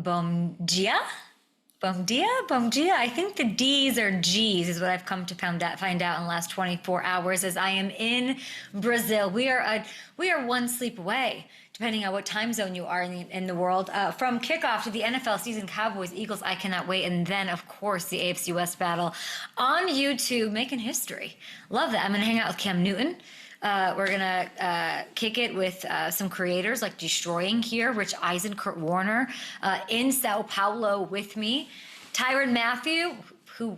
Bom dia? Bom dia? Bom dia? I think the D's are G's is what I've come to find out in the last 24 hours as I am in Brazil. We are one sleep away, depending on what time zone you are in the world, from kickoff to the NFL season, Cowboys, Eagles, I cannot wait. And then, of course, the AFC West battle on YouTube, making history. Love that. I'm going to hang out with Cam Newton. We're gonna kick it with some creators like Destroying here, Rich Eisen, Kurt Warner, in Sao Paulo with me, Tyrann Mathieu, who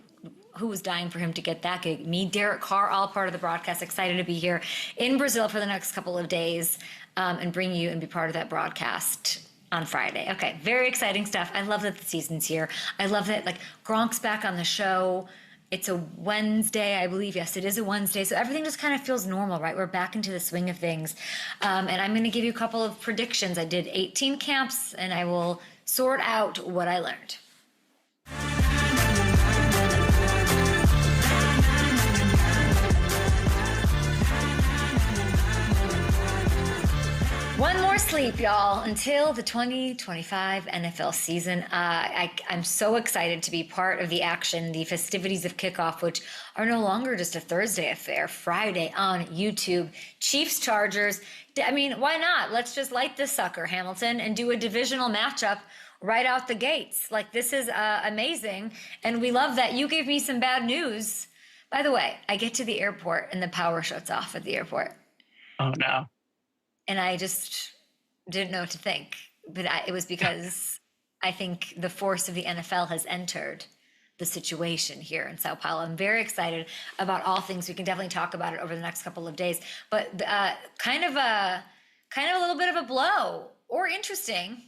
was dying for him to get that gig. Me, Derek Carr, all part of the broadcast. Excited to be here in Brazil for the next couple of days and bring you and be part of that broadcast on Friday. Okay, very exciting stuff. I love that the season's here. I love that like Gronk's back on the show. It's a Wednesday, I believe. Yes, it is a Wednesday. So everything just kind of feels normal, right? We're back into the swing of things. And I'm going to give you a couple of predictions. I did 18 camps, and I will sort out what I learned. One more sleep, y'all, until the 2025 NFL season. I'm so excited to be part of the action, the festivities of kickoff, which are no longer just a Thursday affair, Friday on YouTube. Chiefs, Chargers. I mean, why not? Let's just light this sucker, Hamilton, and do a divisional matchup right out the gates. Like, this is amazing, and we love that. You gave me some bad news. By the way, I get to the airport, and the power shuts off at the airport. Oh, no. And I just didn't know what to think. But it was because I think the force of the NFL has entered the situation here in Sao Paulo. I'm very excited about all things. We can definitely talk about it over the next couple of days. But kind of a little bit of a blow, or interesting,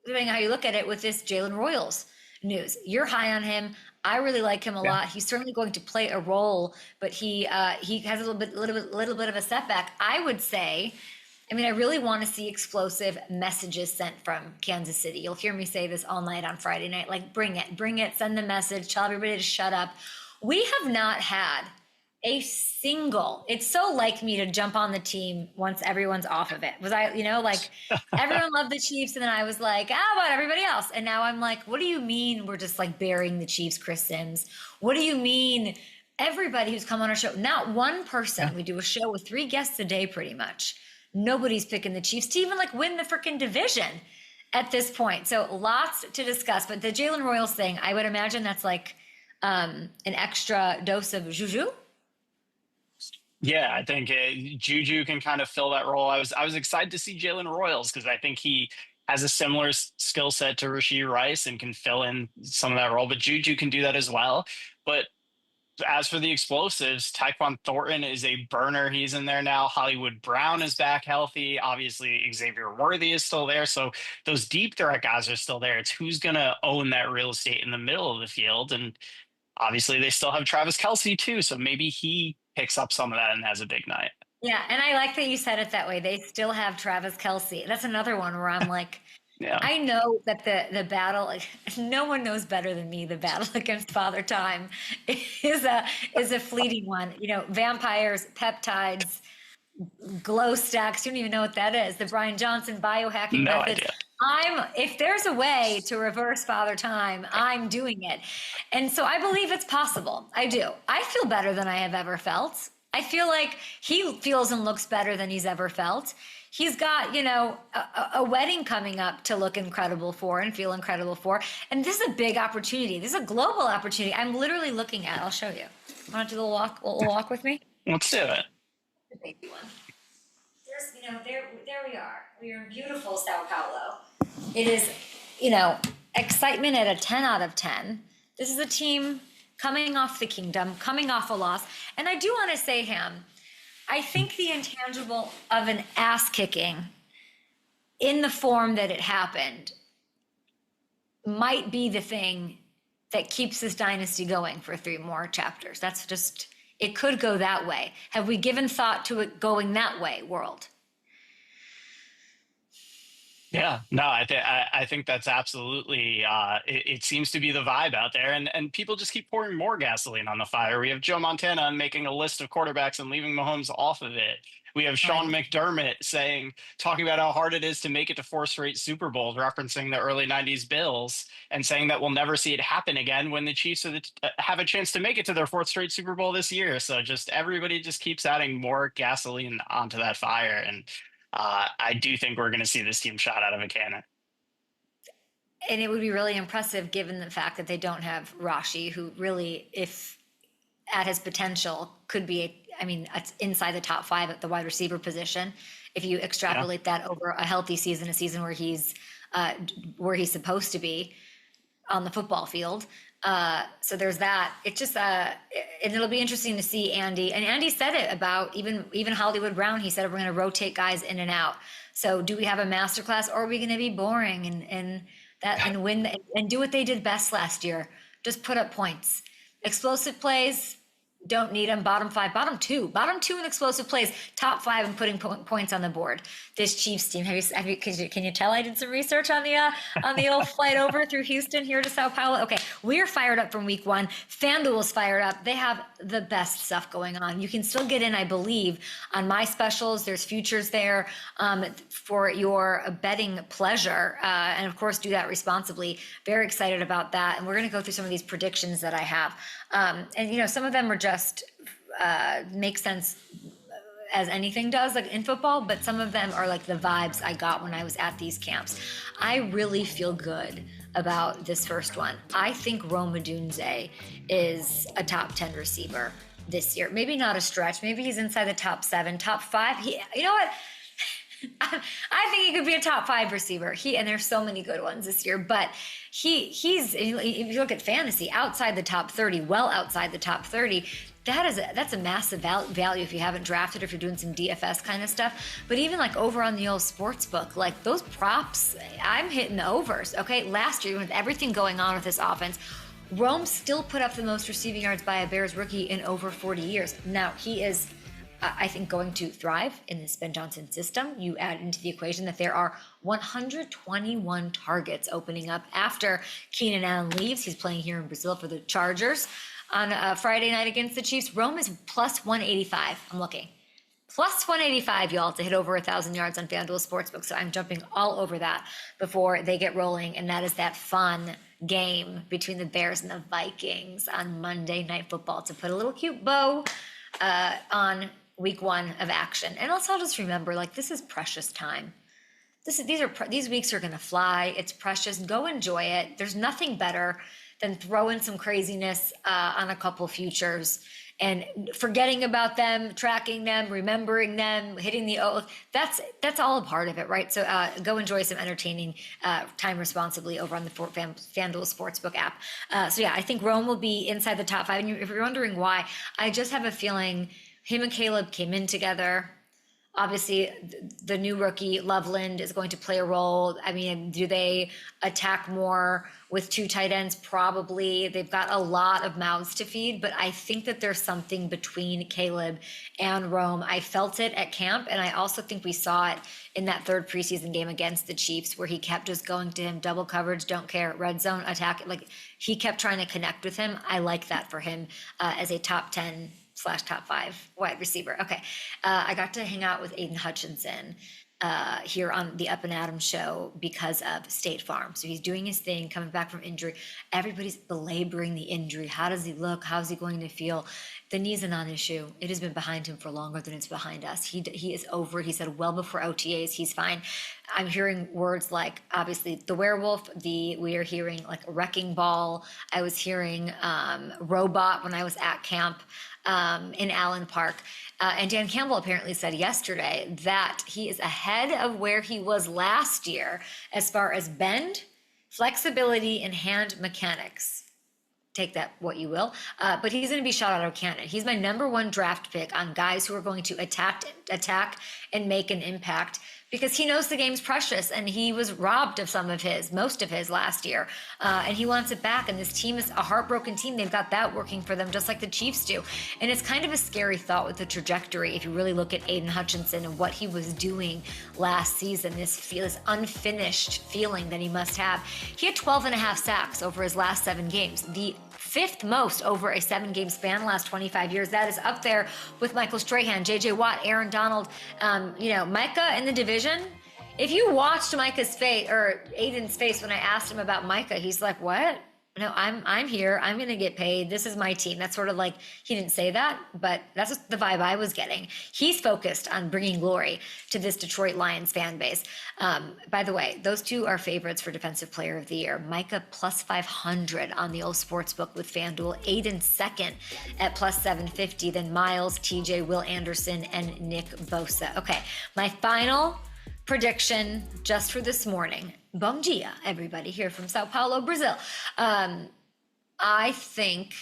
depending on how you look at it, with this Jalen Royals news. You're high on him. I really like him a lot. He's certainly going to play a role, but he has a little bit of a setback. I would say. I mean, I really want to see explosive messages sent from Kansas City. You'll hear me say this all night on Friday night. Like, bring it, send the message, tell everybody to shut up. We have not had a single, it's so like me to jump on the team once everyone's off of it. Was I, like everyone loved the Chiefs. And then I was like, how about everybody else? And now I'm like, what do you mean we're just like burying the Chiefs, Chris Sims? What do you mean everybody who's come on our show? Not one person. We do a show with 3 guests a day pretty much. Nobody's picking the Chiefs to even like win the freaking division at this point. So lots to discuss. But the Jalen Royals thing, I would imagine that's like an extra dose of juju. Yeah, I think Juju can kind of fill that role. I was excited to see Jalen Royals because I think he has a similar skill set to Rashee Rice and can fill in some of that role. But Juju can do that as well. But as for the explosives, Tyquan Thornton is a burner. He's in there now. Hollywood Brown is back healthy. Obviously, Xavier Worthy is still there. So those deep threat guys are still there. It's who's going to own that real estate in the middle of the field. And obviously, they still have Travis Kelce, too. So maybe he picks up some of that and has a big night. Yeah, and I like that you said it that way. They still have Travis Kelce. That's another one where I'm like, yeah. I know that the battle, like, no one knows better than me, the battle against Father Time is a fleeting one. Vampires, peptides, glow stacks. You don't even know what that is. The Brian Johnson biohacking method. If there's a way to reverse Father Time, I'm doing it. And so I believe it's possible. I do. I feel better than I have ever felt. I feel like he feels and looks better than he's ever felt. He's got, a wedding coming up to look incredible for and feel incredible for. And this is a big opportunity. This is a global opportunity. I'm literally looking at, I'll show you. Want to do a little walk with me? Let's do it. The baby one. There's, there we are. We are in beautiful Sao Paulo. It is, excitement at a 10 out of 10. This is a team coming off the kingdom, coming off a loss. And I do want to say, Ham, I think the intangible of an ass kicking in the form that it happened might be the thing that keeps this dynasty going for 3 more chapters. That's just, it could go that way. Have we given thought to it going that way, world? Yeah, no, I think that's absolutely, it seems to be the vibe out there, and people just keep pouring more gasoline on the fire. We have Joe Montana making a list of quarterbacks and leaving Mahomes off of it. We have Sean McDermott talking about how hard it is to make it to 4 straight Super Bowls, referencing the early 90s Bills, and saying that we'll never see it happen again when the Chiefs have a chance to make it to their 4th straight Super Bowl this year. So just everybody just keeps adding more gasoline onto that fire. And I do think we're going to see this team shot out of a cannon. And it would be really impressive given the fact that they don't have Rashi, who really, if at his potential, could be, inside the top 5 at the wide receiver position. If you extrapolate that over a healthy season, a season where he's supposed to be on the football field. So there's that. It just, and it'll be interesting to see Andy. And Andy said it about even Hollywood Brown. He said, we're going to rotate guys in and out. So do we have a masterclass, or are we going to be boring and win and do what they did best last year? Just put up points. Explosive plays, don't need them. Bottom 5, bottom 2 in explosive plays, top 5 and putting points on the board. This Chiefs team, can you tell I did some research on the old flight over through Houston here to Sao Paulo? Okay, we're fired up from week 1. FanDuel's fired up. They have the best stuff going on. You can still get in, I believe, on my specials. There's futures there for your betting pleasure, and of course, do that responsibly. Very excited about that, and we're going to go through some of these predictions that I have. And some of them are just make sense as anything does, like in football, but some of them are like the vibes I got when I was at these camps. I really feel good about this first one. I think Rome Odunze is a top 10 receiver this year. Maybe not a stretch. Maybe he's inside the top 7, top 5. You know what? I think he could be a top 5 receiver. And there's so many good ones this year, but he's, if you look at fantasy, outside the top 30, well outside the top 30, that's a massive value if you haven't drafted, if you're doing some DFS kind of stuff. But even like over on the old sports book, like those props, I'm hitting the overs. Okay, last year with everything going on with this offense, Rome still put up the most receiving yards by a Bears rookie in over 40 years. Now he is, I think, going to thrive in this Ben Johnson system. You add into the equation that there are 121 targets opening up after Keenan Allen leaves. He's playing here in Brazil for the Chargers on Friday night against the Chiefs. Rome is plus 185. I'm looking. Plus 185, y'all, to hit over 1,000 yards on FanDuel Sportsbook. So I'm jumping all over that before they get rolling. And that is that fun game between the Bears and the Vikings on Monday Night Football to put a little cute bow on week 1 of action. And let's all just remember, like, this is precious time. These weeks are going to fly. It's precious. Go enjoy it. There's nothing better than throwing some craziness on a couple futures and forgetting about them, tracking them, remembering them, hitting the that's all a part of it, right? So go enjoy some entertaining time responsibly over on the FanDuel Sportsbook app. So yeah, I think Rome will be inside the top 5. And if you're wondering why, I just have a feeling him and Caleb came in together. Obviously, the new rookie, Loveland, is going to play a role. I mean, do they attack more with 2 tight ends? Probably. They've got a lot of mouths to feed, but I think that there's something between Caleb and Rome. I felt it at camp, and I also think we saw it in that 3rd preseason game against the Chiefs, where he kept just going to him, double coverage, don't care, red zone, attack. Like, he kept trying to connect with him. I like that for him as a top 10/top 5 wide receiver. Okay. I got to hang out with Aidan Hutchinson here on the Up and Adams show because of State Farm. So he's doing his thing, coming back from injury. Everybody's belaboring the injury. How does he look? How's he going to feel? The knee's a non-issue. It has been behind him for longer than it's behind us. He is over it. He said well before OTAs, he's fine. I'm hearing words like, obviously, the werewolf. We are hearing like wrecking ball. I was hearing robot when I was at camp in Allen Park. And Dan Campbell apparently said yesterday that he is ahead of where he was last year as far as bend, flexibility, and hand mechanics. Take that what you will. But he's going to be shot out of a cannon. He's my number 1 draft pick on guys who are going to attack and make an impact, because he knows the game's precious and he was robbed of most of his last year. And he wants it back. And this team is a heartbroken team. They've got that working for them just like the Chiefs do. And it's kind of a scary thought with the trajectory if you really look at Aidan Hutchinson and what he was doing last season, this unfinished feeling that he must have. He had 12.5 sacks over his last 7 games. The fifth most over a 7-game span, last 25 years. That is up there with Michael Strahan, JJ Watt, Aaron Donald. Micah in the division. If you watched Micah's face or Aidan's face when I asked him about Micah, he's like, what? No, I'm here. I'm going to get paid. This is my team. That's sort of like, he didn't say that, but that's just the vibe I was getting. He's focused on bringing glory to this Detroit Lions fan base. By the way, those two are favorites for Defensive Player of the Year. Micah plus 500 on the old sportsbook with FanDuel. Aidan second at plus 750. Then Miles, TJ, Will Anderson, and Nick Bosa. Okay, my final prediction just for this morning. Bom dia, everybody here from Sao Paulo, Brazil. I think,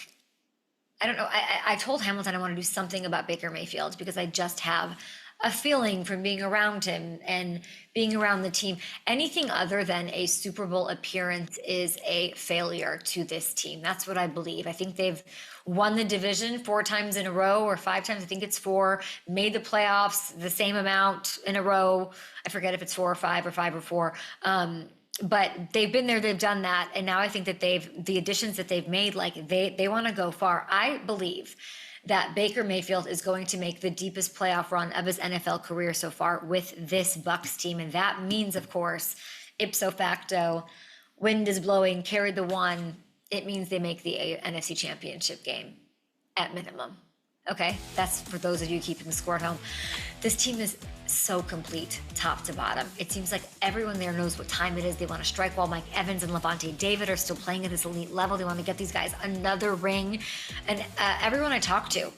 I don't know, I told Hamilton I want to do something about Baker Mayfield because I just have a feeling from being around him and being around the team. Anything other than a Super Bowl appearance is a failure to this team. That's what I believe. I think they've won the division 4 times in a row or 5 times. I think it's 4, made the playoffs the same amount in a row. I forget if it's 4 or 5 or 5 or 4. But they've been there, they've done that. And now I think that the additions that they've made, like they want to go far. I believe that Baker Mayfield is going to make the deepest playoff run of his NFL career so far with this Bucs team. And that means, of course, ipso facto, wind is blowing, carry the one. It means they make the NFC Championship game at minimum. Okay, that's for those of you keeping the score at home. This team is so complete, top to bottom. It seems like everyone there knows what time it is. They want to strike while Mike Evans and Levante David are still playing at this elite level. They want to get these guys another ring. And everyone I talk to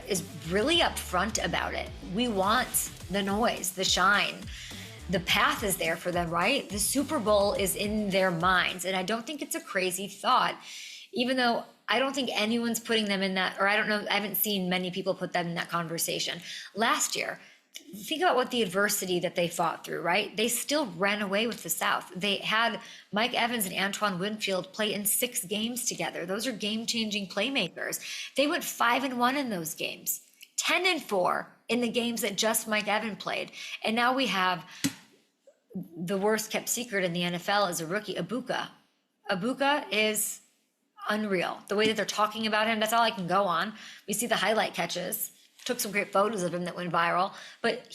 is really upfront about it. We want the noise, the shine. The path is there for them, right? The Super Bowl is in their minds. And I don't think it's a crazy thought, even though I don't think anyone's putting them in that, or I don't know, I haven't seen many people put them in that conversation. Last year, think about what the adversity that they fought through, right? They still ran away with the South. They had Mike Evans and Antoine Winfield play in 6 games together. Those are game-changing playmakers. They went 5-1 in those games, 10-4 in the games that just Mike Evans played. And now we have the worst kept secret in the NFL as a rookie, Ibuka. Ibuka is unreal. The way that they're talking about him, that's all I can go on. We see the highlight catches. Took some great photos of him that went viral, but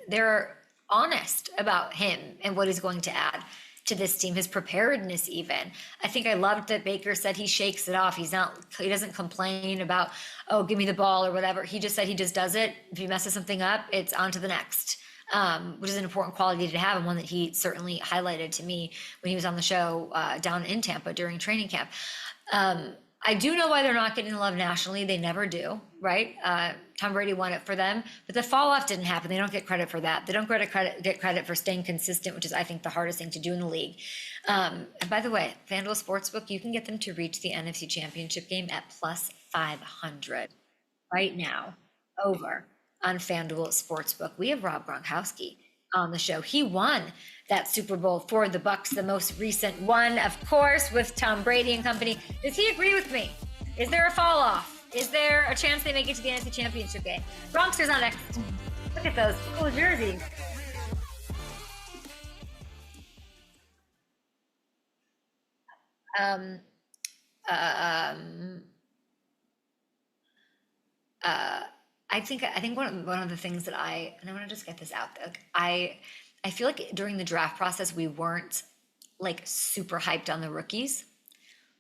they're honest about him and what he's going to add to this team, his preparedness even. I think I loved that Baker said he shakes it off. He doesn't complain about, oh, give me the ball or whatever. He just said he just does it. If he messes something up, it's on to the next. Which is an important quality to have, and one that he certainly highlighted to me when he was on the show down in Tampa during training camp. I do know why they're not getting the love nationally. They never do, right? Tom Brady won it for them, but the fall off didn't happen. They don't get credit for that. They don't get credit for staying consistent, which is, I think, the hardest thing to do in the league. And by the way, FanDuel Sportsbook, you can get them to reach the NFC Championship game at plus 500 right now over on FanDuel Sportsbook. We have Rob Gronkowski on the show. He won that Super Bowl for the Bucs, the most recent one, of course, with Tom Brady and company. Does he agree with me? Is there a fall off? Is there a chance they make it to the NFC Championship game? Gronkster's on next. Look at those cool jerseys. I think one of the things that and I want to just get this out there. I feel like during the draft process, we weren't like super hyped on the rookies.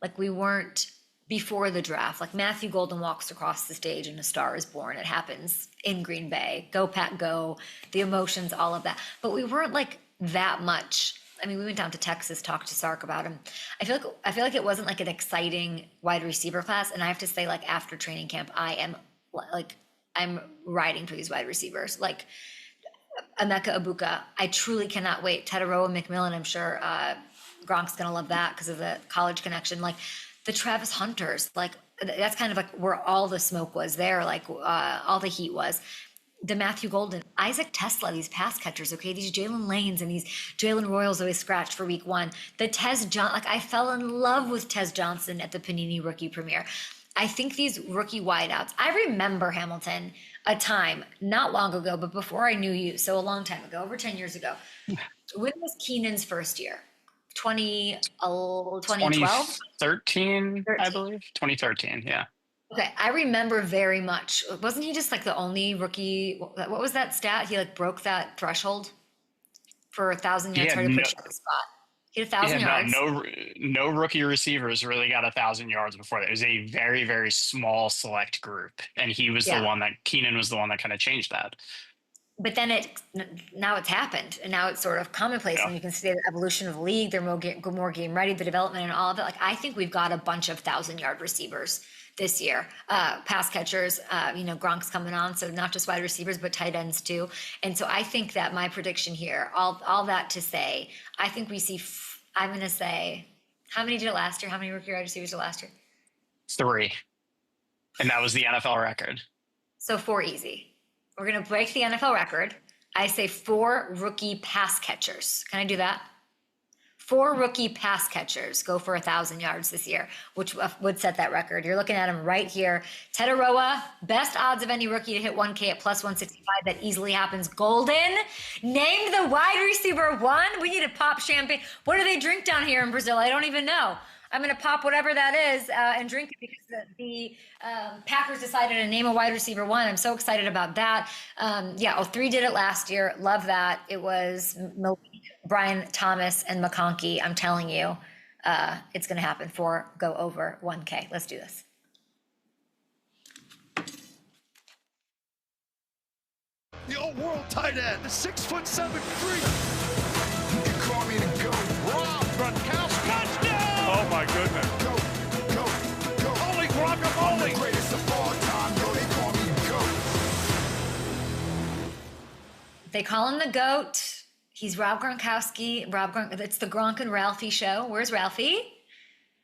Like we weren't before the draft. Like Matthew Golden walks across the stage and a star is born. It happens in Green Bay. Go Pack Go, the emotions, all of that. But we weren't like that much. I mean, we went down to Texas, talked to Sark about him. I feel like it wasn't like an exciting wide receiver class. And I have to say, like after training camp, I'm riding for these wide receivers. Like Emeka Ibuka, I truly cannot wait. Tetaroa McMillan, I'm sure Gronk's gonna love that because of the college connection. Like the Travis Hunters, like that's kind of like where all the smoke was there, like all the heat was. The Matthew Golden, Isaac Tesla, these pass catchers, okay? These Jalen Lanes and these Jalen Royals always scratched for week 1. The Tez Johnson, like I fell in love with Tez Johnson at the Panini rookie premiere. I think these rookie wideouts, I remember, Hamilton, a time not long ago, but before I knew you, so a long time ago, over 10 years ago. When was Keenan's first year? 2012? 2013, I believe. 2013, yeah. Okay, I remember very much. Wasn't he just like the only rookie? What was that stat? He like broke that threshold for 1,000 He yards. had Hard to no, put you on the spot. He had a he thousand had not, yards. no rookie receivers really got 1,000 yards before that. It was a very, very small select group, and he was the Yeah, one that Keenan was the one that kind of changed that. but then now it's happened, and now it's sort of commonplace, Yeah. and you can see the evolution of the league. They're more game ready, the development and all of it. Like I think we've got a bunch of 1,000 yard receivers this year, pass catchers. Gronk's coming on, so not just wide receivers, but tight ends too. And so I think that my prediction here, all that to say, I think we see. I'm going to say, how many did it last year? How many rookie wide receivers did last year? 3, and that was the NFL record. So 4 easy. We're going to break the NFL record. I say 4 rookie pass catchers. Can I do that? 4 rookie pass catchers go for 1,000 yards this year, which would set that record. You're looking at him right here. Teteroa, best odds of any rookie to hit 1K at plus 165. That easily happens. Golden, named the wide receiver 1. We need to pop champagne. What do they drink down here in Brazil? I don't even know. I'm going to pop whatever that is and drink it because the Packers decided to name a wide receiver 1. I'm so excited about that. 3 did it last year. Love that. It was Brian Thomas and McConkey. I'm telling you, it's going to happen. 4 go over 1K. Let's do this. The old world tight end, the 6'7" freak. You can call me the GOAT. Rob Gronkowski. Touchdown! Oh my goodness. Go. Holy guacamole. I'm the greatest of all time. Yo, they call me the GOAT. They call him the GOAT. He's Rob Gronkowski. It's the Gronk and Ralphie show. Where's Ralphie?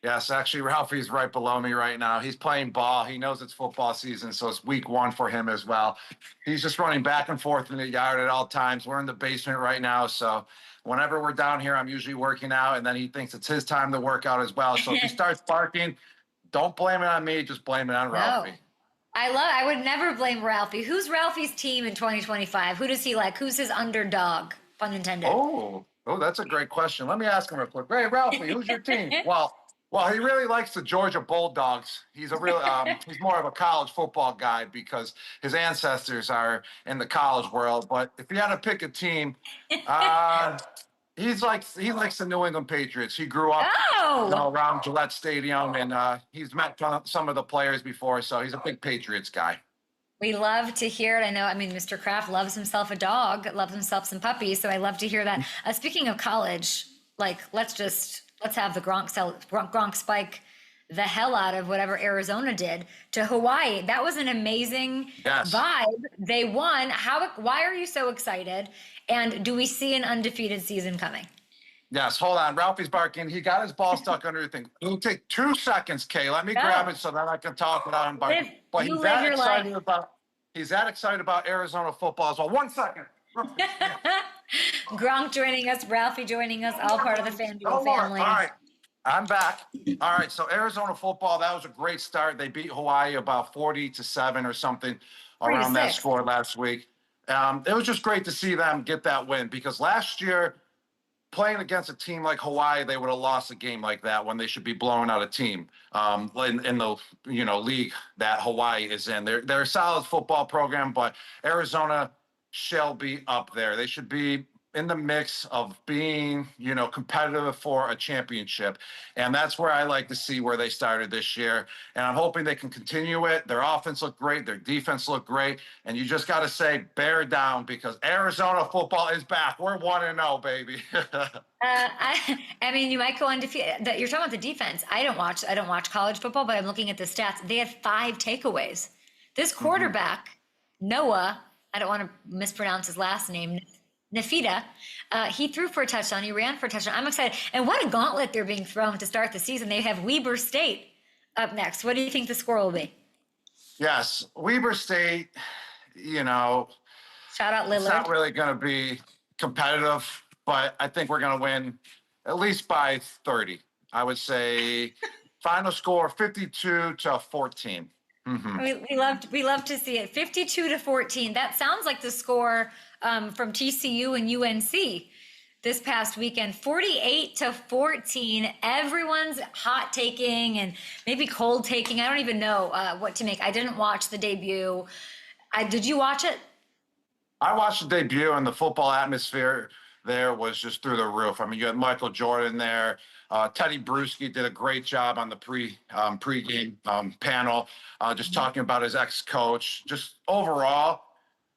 Yes, actually, Ralphie's right below me right now. He's playing ball. He knows it's football season, so it's week 1 for him as well. He's just running back and forth in the yard at all times. We're in the basement right now, so whenever we're down here, I'm usually working out, and then he thinks it's his time to work out as well. So if he starts barking, don't blame it on me. Just blame it on Ralphie. No. I would never blame Ralphie. Who's Ralphie's team in 2025? Who does he like? Who's his underdog? Pun intended. Oh, that's a great question. Let me ask him real quick. Hey, Ralphie, who's your team? Well, he really likes the Georgia Bulldogs. He's a real, he's more of a college football guy because his ancestors are in the college world. But if he had to pick a team, he likes the New England Patriots. He grew up around Gillette Stadium, and he's met some of the players before, so he's a big Patriots guy. We love to hear it. Mr. Kraft loves himself a dog, loves himself some puppies, so I love to hear that. Speaking of college, let's have the Gronk spike the hell out of whatever Arizona did to Hawaii. That was an amazing vibe. They won. Why are you so excited? And do we see an undefeated season coming? Yes, hold on. Ralphie's barking. He got his ball stuck under the thing. It'll take 2 seconds, Kay. Let me grab it so that I can talk without him barking. But he's that excited about Arizona football as well. 1 second. Gronk joining us, Ralphie joining us, all part of the FanDuel family. All right, I'm back. All right, so Arizona football, that was a great start. They beat Hawaii about 40-7 or something around that score last week. It was just great to see them get that win because last year, playing against a team like Hawaii, they would have lost a game like that when they should be blowing out a team in the league that Hawaii is in. They're a solid football program, but Arizona shall be up there. They should be in the mix of being, competitive for a championship. And that's where I like to see where they started this year. And I'm hoping they can continue it. Their offense looked great. Their defense looked great. And you just got to say, bear down because Arizona football is back. We're 1-0, baby. You might go undefeated. You're talking about the defense. I don't watch college football, but I'm looking at the stats. They had 5 takeaways. This quarterback, Noah, I don't want to mispronounce his last name, Nafita, he threw for a touchdown. He ran for a touchdown. I'm excited. And what a gauntlet they're being thrown to start the season. They have Weber State up next. What do you think the score will be? Yes, Weber State, Shout out Lillard. It's not really going to be competitive, but I think we're going to win at least by 30. I would say final score 52-14. Mm-hmm. We love to see it. 52-14. That sounds like the score from TCU and UNC this past weekend, 48-14. Everyone's hot taking and maybe cold taking. I don't even know what to make. I didn't watch the debut. Did you watch it? I watched the debut, and the football atmosphere there was just through the roof. I mean, you had Michael Jordan there. Teddy Bruschi did a great job on the pregame panel, just talking about his ex-coach. Just overall,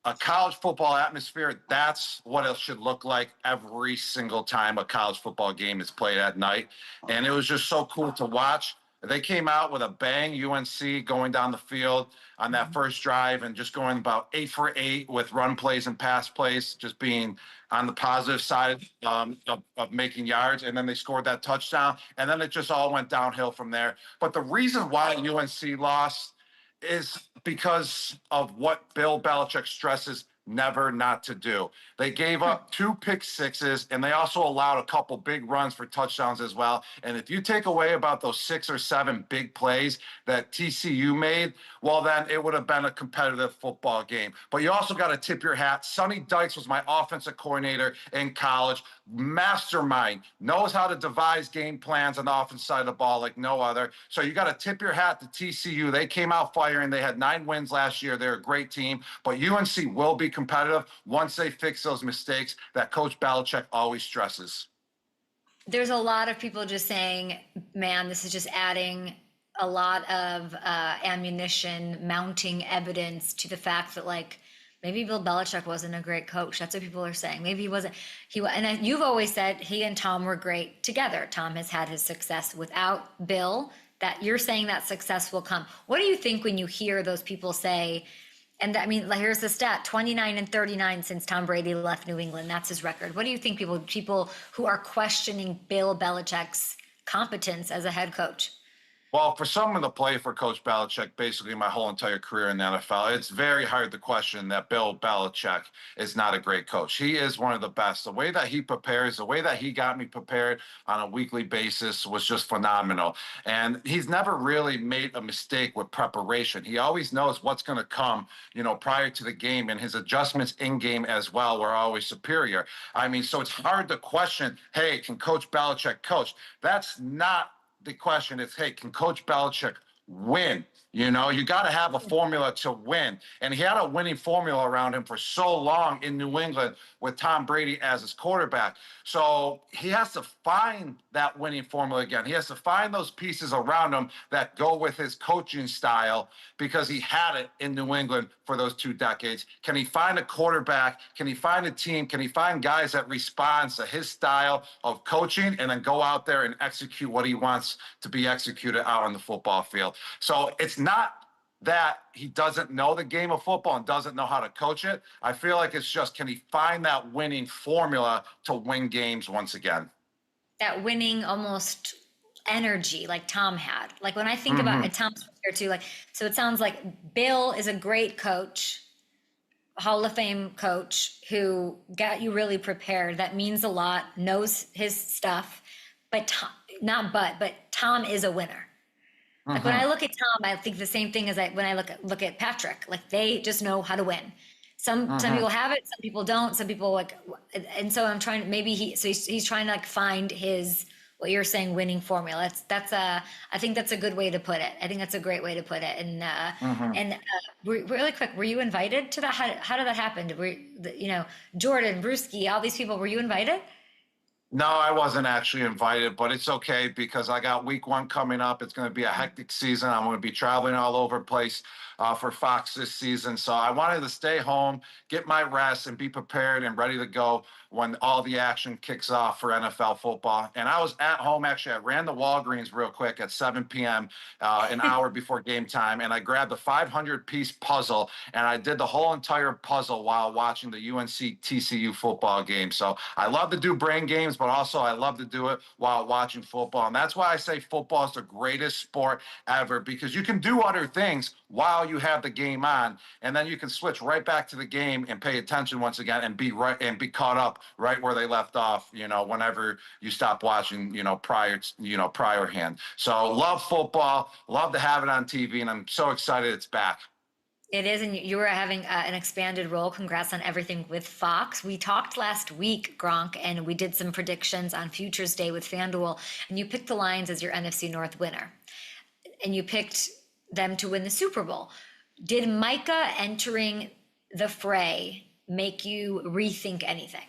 a college football atmosphere, that's what it should look like every single time a college football game is played at night. And it was just so cool to watch. They came out with a bang, UNC going down the field on that first drive and just going about 8 for 8 with run plays and pass plays, just being on the positive side of making yards. And then they scored that touchdown. And then it just all went downhill from there. But the reason why UNC lost is because of what Bill Belichick stresses never not to do. They gave up 2 pick sixes, and they also allowed a couple big runs for touchdowns as well. And if you take away about those 6 or 7 big plays that TCU made, well, then it would have been a competitive football game. But you also got to tip your hat. Sonny Dykes was my offensive coordinator in college. Mastermind, knows how to devise game plans on the offensive side of the ball like no other. So you got to tip your hat to TCU. They came out firing. They had 9 wins last year. They're a great team. But UNC will be competitive once they fix those mistakes that Coach Belichick always stresses. There's a lot of people just saying, man, this is just adding a lot of ammunition, mounting evidence to the fact that, like, maybe Bill Belichick wasn't a great coach. That's what people are saying. Maybe he wasn't. You've always said he and Tom were great together. Tom has had his success without Bill. That you're saying that success will come. What do you think when you hear those people say? And I mean, here's the stat: 29-39 since Tom Brady left New England. That's his record. What do you think people who are questioning Bill Belichick's competence as a head coach? Well, for someone to play for Coach Belichick basically my whole entire career in the NFL, it's very hard to question that Bill Belichick is not a great coach. He is one of the best. The way that he prepares, the way that he got me prepared on a weekly basis was just phenomenal. And he's never really made a mistake with preparation. He always knows what's going to come, prior to the game, and his adjustments in game as well were always superior. I mean, so it's hard to question, hey, can Coach Belichick coach? That's not the question. Is, hey, can Coach Belichick win? You got to have a formula to win. And he had a winning formula around him for so long in New England with Tom Brady as his quarterback. So he has to find that winning formula again. He has to find those pieces around him that go with his coaching style, because he had it in New England for those 2 decades. Can he find a quarterback? Can he find a team? Can he find guys that respond to his style of coaching and then go out there and execute what he wants to be executed out on the football field? So it's not that he doesn't know the game of football and doesn't know how to coach it. I feel like it's just, can he find that winning formula to win games once again? That winning almost energy like Tom had. Like when I think about it, Tom's here too. Like, so it sounds like Bill is a great coach, Hall of Fame coach who got you really prepared. That means a lot, knows his stuff, but Tom is a winner. Like when I look at Tom, I think the same thing as when I look at Patrick. Like they just know how to win. Some people have it, some people don't. Some people and so I'm trying. Maybe he's trying to find his, what you're saying, winning formula. I think that's a good way to put it. I think that's a great way to put it. And really quick, were you invited to that? How did that happen? Jordan, Bruschi, all these people. Were you invited? No, I wasn't actually invited, but it's okay because I got week 1 coming up. It's going to be a hectic season. I'm going to be traveling all over the place for Fox this season. So I wanted to stay home, get my rest, and be prepared and ready to go when all the action kicks off for NFL football. And I was at home, actually. I ran the Walgreens real quick at 7 p.m., an hour before game time, and I grabbed the 500-piece puzzle, and I did the whole entire puzzle while watching the UNC-TCU football game. So I love to do brain games, but also I love to do it while watching football. And that's why I say football is the greatest sport ever, because you can do other things while you have the game on, and then you can switch right back to the game and pay attention once again and be caught up right where they left off, whenever you stop watching, prior hand. So love football, love to have it on TV, and I'm so excited it's back. It is, and you were having an expanded role. Congrats on everything with Fox. We talked last week, Gronk, and we did some predictions on Futures Day with FanDuel, and you picked the Lions as your NFC North winner, and you picked them to win the Super Bowl. Did Micah entering the fray make you rethink anything?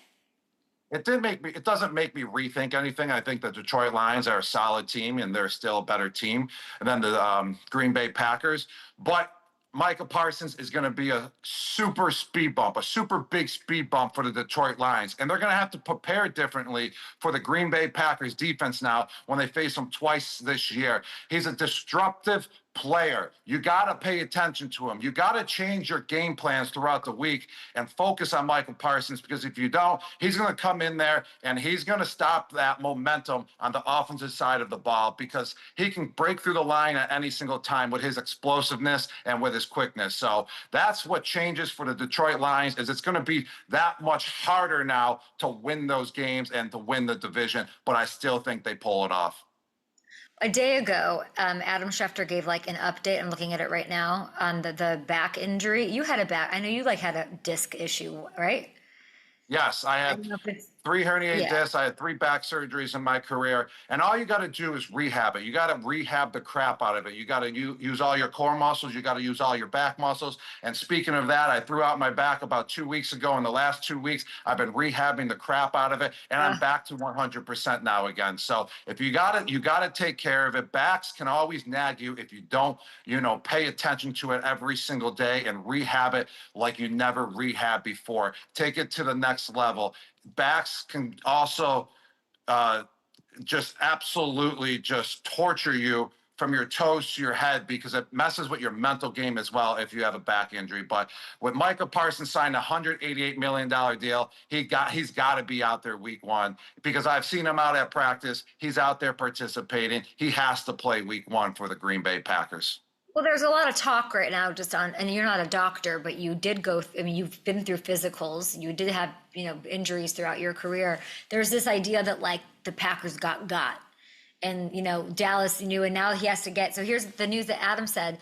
It doesn't make me rethink anything. I think the Detroit Lions are a solid team, and they're still a better team than the Green Bay Packers. But Micah Parsons is going to be a super speed bump, a super big speed bump for the Detroit Lions. And they're going to have to prepare differently for the Green Bay Packers defense now when they face them twice this year. He's a disruptive player. You got to pay attention to him. You got to change your game plans throughout the week and focus on Michael Parsons, because if you don't, he's going to come in there and he's going to stop that momentum on the offensive side of the ball, because he can break through the line at any single time with his explosiveness and with his quickness. So that's what changes for the Detroit Lions, is it's going to be that much harder now to win those games and to win the division, but I still think they pull it off. A day ago, Adam Schefter gave like an update. I'm looking at it right now on the back injury. You had a back. I know you like had a disc issue, right? Yes, I had 3 herniated discs. I had 3 back surgeries in my career. And all you got to do is rehab it. You got to rehab the crap out of it. You got to use all your core muscles. You got to use all your back muscles. And speaking of that, I threw out my back about 2 weeks ago. In the last 2 weeks, I've been rehabbing the crap out of it. And I'm back to 100% now again. So if you got it, you got to take care of it. Backs can always nag you if you don't, pay attention to it every single day and rehab it like you never rehabbed before. Take it to the next level. Backs can also just absolutely just torture you from your toes to your head, because it messes with your mental game as well if you have a back injury. But with Micah Parsons signed a $188 million deal, he's got to be out there week 1, because I've seen him out at practice. He's out there participating. He has to play week 1 for the Green Bay Packers. Well, there's a lot of talk right now just on, and you're not a doctor, but you did go, you've been through physicals. You did have, injuries throughout your career. There's this idea that like the Packers got, and, Dallas knew, and now he has to get, so here's the news that Adam said.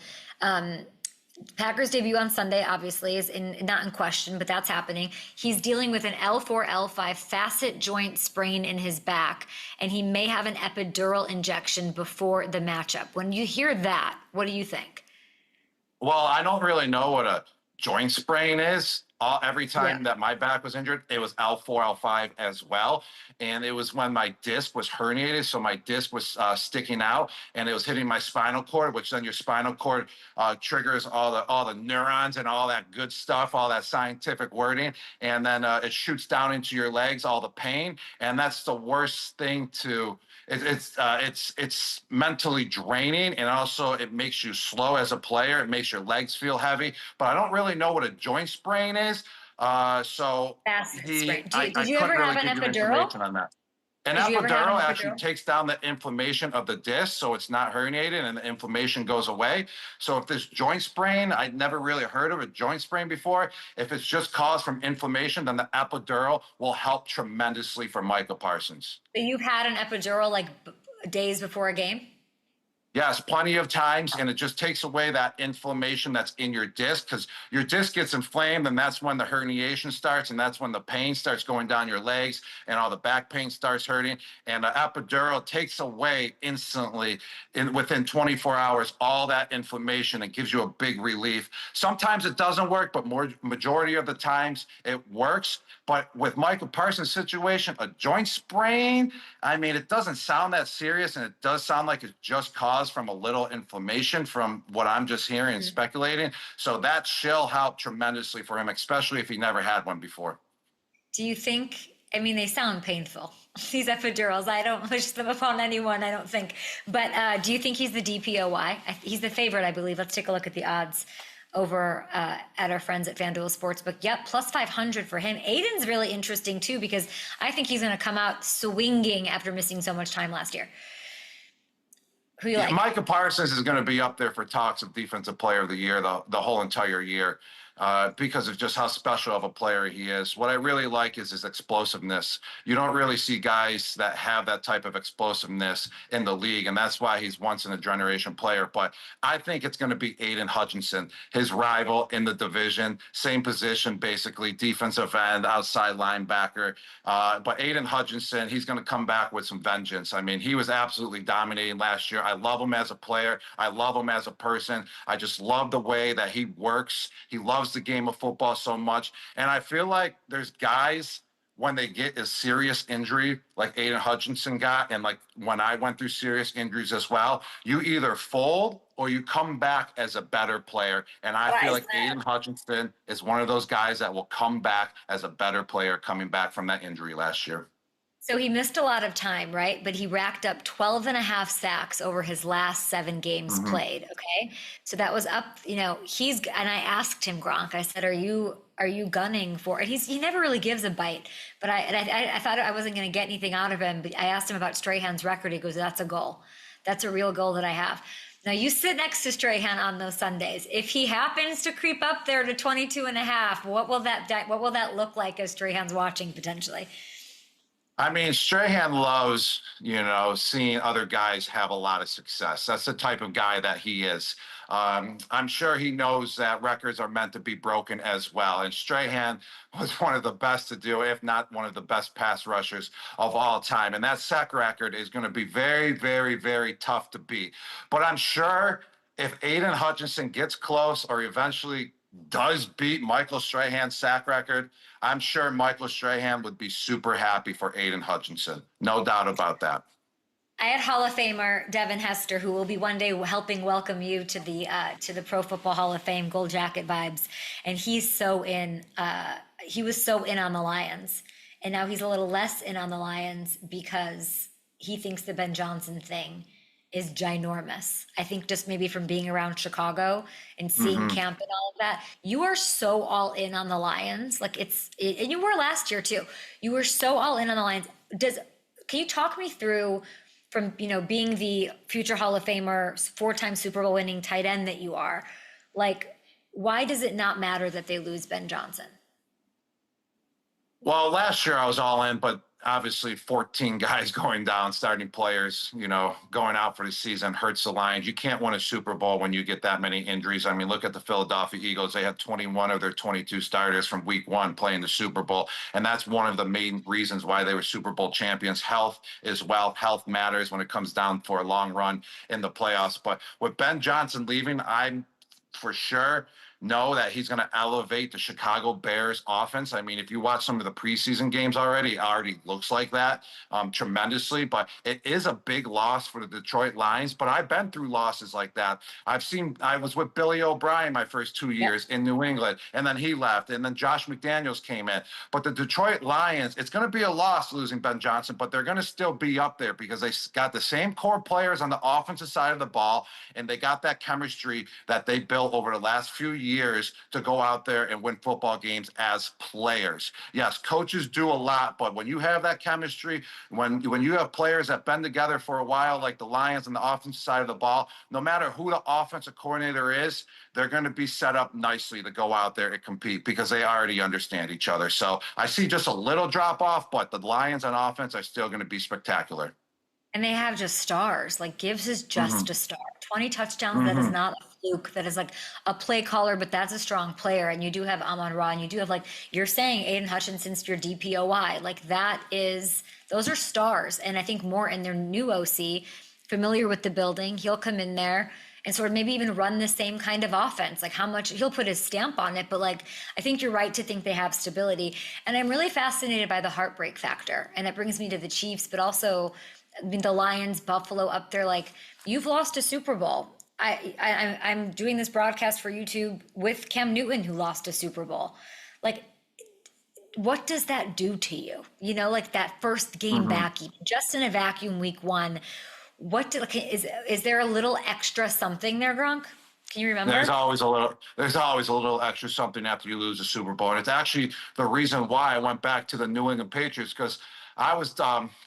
Packers debut on Sunday, obviously, is not in question, but that's happening. He's dealing with an L4, L5 facet joint sprain in his back, and he may have an epidural injection before the matchup. When you hear that, what do you think? Well, I don't really know what a joint sprain is. Every time that my back was injured, it was L4, L5 as well. And it was when my disc was herniated. So my disc was sticking out and it was hitting my spinal cord, which then your spinal cord triggers all the neurons and all that good stuff, all that scientific wording. And then it shoots down into your legs, all the pain. And that's the worst thing it's mentally draining, and also it makes you slow as a player. It makes your legs feel heavy, but I don't really know what a joint sprain is. So did you ever have an epidural? On that. An epidural actually takes down the inflammation of the disc, so it's not herniated and the inflammation goes away. So if this joint sprain, I'd never really heard of a joint sprain before. If it's just caused from inflammation, then the epidural will help tremendously for Micah Parsons. So you've had an epidural like days before a game? Yes, plenty of times, and it just takes away that inflammation that's in your disc, because your disc gets inflamed, and that's when the herniation starts, and that's when the pain starts going down your legs, and all the back pain starts hurting. And the epidural takes away instantly, within 24 hours, all that inflammation. It gives you a big relief. Sometimes it doesn't work, but majority of the times it works. But with Michael Parsons' situation, a joint sprain, it doesn't sound that serious, and it does sound like it's just caused from a little inflammation from what I'm just hearing and speculating. So that shall help tremendously for him, especially if he never had one before. Do you think, they sound painful, these epidurals. I don't wish them upon anyone, I don't think. But do you think he's the DPOY? He's the favorite, I believe. Let's take a look at the odds over at our friends at FanDuel Sportsbook. Yep, plus 500 for him. Aidan's really interesting too, because I think he's going to come out swinging after missing so much time last year. Who you like? Micah Parsons is going to be up there for talks of Defensive Player of the Year the whole entire year. because of just how special of a player he is. What I really like is his explosiveness. You don't really see guys that have that type of explosiveness in the league, and that's why he's once-in-a-generation player. But I think it's going to be Aidan Hutchinson, his rival in the division, same position, basically, defensive end, outside linebacker. But Aidan Hutchinson, he's going to come back with some vengeance. I mean, he was absolutely dominating last year. I love him as a player. I love him as a person. I just love the way that he works. He loves the game of football so much. And I feel like there's guys, when they get a serious injury like Aidan Hutchinson got, and like when I went through serious injuries as well, you either fold or you come back as a better player. And I feel like Aidan Hutchinson is one of those guys that will come back as a better player coming back from that injury last year. So he missed a lot of time, right? But he racked up 12 and a half sacks over his last 7 games played, okay? So that was up, and I asked him, Gronk, I said, are you gunning for it? He never really gives a bite, but I thought I wasn't going to get anything out of him, but I asked him about Strahan's record. He goes, that's a goal. That's a real goal that I have. Now you sit next to Strahan on those Sundays. If he happens to creep up there to 22 and a half, what will that look like as Strahan's watching potentially? I mean, Strahan loves, seeing other guys have a lot of success. That's the type of guy that he is. I'm sure he knows that records are meant to be broken as well. And Strahan was one of the best to do, if not one of the best pass rushers of all time. And that sack record is going to be very, very, very tough to beat. But I'm sure if Aidan Hutchinson gets close or eventually does beat Michael Strahan's sack record, I'm sure Michael Strahan would be super happy for Aidan Hutchinson. No doubt about that. I had Hall of Famer Devin Hester, who will be one day helping welcome you to the Pro Football Hall of Fame Gold Jacket vibes, and he's so in. He was so in on the Lions, and now he's a little less in on the Lions because he thinks the Ben Johnson thing is ginormous. I think just maybe from being around Chicago and seeing camp and all of that, you are so all in on the Lions. Like and you were last year too. You were so all in on the Lions. Can you talk me through from, being the future Hall of Famer, 4-time Super Bowl winning tight end that you are, like, why does it not matter that they lose Ben Johnson? Well, last year I was all in, but obviously 14 guys going down, starting players, going out for the season hurts the Lions. You can't win a Super Bowl when you get that many injuries. I mean, look at the Philadelphia Eagles. They had 21 of their 22 starters from week 1 playing the Super Bowl. And that's one of the main reasons why they were Super Bowl champions. Health is wealth. Health matters when it comes down for a long run in the playoffs. But with Ben Johnson leaving, I'm for sure know that he's going to elevate the Chicago Bears offense. I mean, if you watch some of the preseason games already, it already looks like that tremendously. But it is a big loss for the Detroit Lions. But I've been through losses like that. I was with Billy O'Brien my first 2 years in New England, and then he left, and then Josh McDaniels came in. But the Detroit Lions, it's going to be a loss losing Ben Johnson, but they're going to still be up there because they got the same core players on the offensive side of the ball, and they got that chemistry that they built over the last few years to go out there and win football games as players. Yes, coaches do a lot, but when you have that chemistry, when you have players that been together for a while, like the Lions on the offensive side of the ball, no matter who the offensive coordinator is, they're going to be set up nicely to go out there and compete because they already understand each other. So I see just a little drop off, but the Lions on offense are still going to be spectacular. And they have just stars. Like Gibbs is just a star. 20 touchdowns. That is not a fluke. That is like a play caller, but that's a strong player. And you do have Amon-Ra, and you do have, like you're saying, Aidan Hutchinson's your DPOY. Like those are stars. And I think more in their new OC, familiar with the building, he'll come in there and sort of maybe even run the same kind of offense. Like how much he'll put his stamp on it. But like, I think you're right to think they have stability. And I'm really fascinated by the heartbreak factor. And it brings me to the Chiefs, but also the Lions, Buffalo up there. Like, you've lost a Super Bowl. I'm doing this broadcast for YouTube with Cam Newton, who lost a Super Bowl. Like, what does that do to you? Like that first game back, just in a vacuum week 1. Is there a little extra something there, Gronk? Can you remember? There's always a little extra something after you lose a Super Bowl. And it's actually the reason why I went back to the New England Patriots, because I was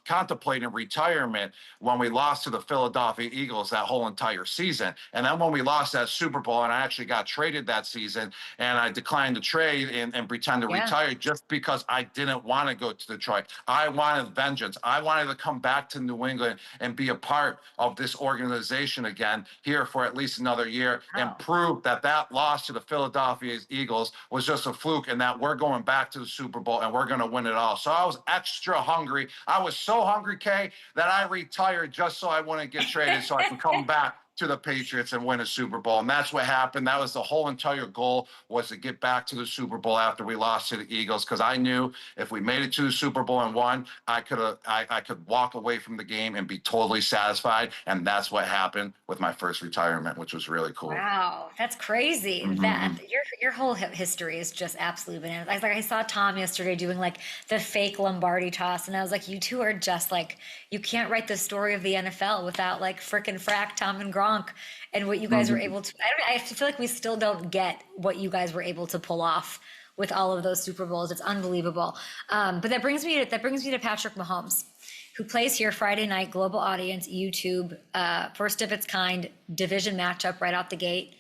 contemplating retirement when we lost to the Philadelphia Eagles that whole entire season. And then when we lost that Super Bowl, and I actually got traded that season, and I declined to trade and pretend to retire just because I didn't want to go to Detroit. I wanted vengeance. I wanted to come back to New England and be a part of this organization again here for at least another year and prove that that loss to the Philadelphia Eagles was just a fluke and that we're going back to the Super Bowl and we're going to win it all. So I was extra hungry. I was so hungry, Kay, that I retired just so I wouldn't get traded so I can come back to the Patriots and win a Super Bowl. And that's what happened. That was the whole entire goal, was to get back to the Super Bowl after we lost to the Eagles, because I knew if we made it to the Super Bowl and won, I could walk away from the game and be totally satisfied. And that's what happened with my first retirement, which was really cool. Wow, that's crazy. That your whole history is just absolutely bananas. I saw Tom yesterday doing like the fake Lombardi toss, and I was like, you two are just like, you can't write the story of the NFL without like frickin' frack Tom and Gronk and what you guys were able to. I feel like we still don't get what you guys were able to pull off with all of those Super Bowls. It's unbelievable. But that brings me to Patrick Mahomes, who plays here Friday night, global audience, YouTube, first of its kind, division matchup right out the gate.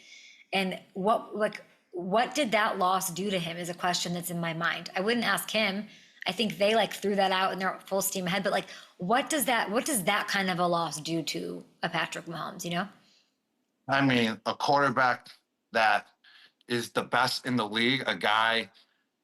And what did that loss do to him is a question that's in my mind. I wouldn't ask him. I think they like threw that out and they're full steam ahead. But like, what does that kind of a loss do to a Patrick Mahomes, you know? I mean, a quarterback that is the best in the league, a guy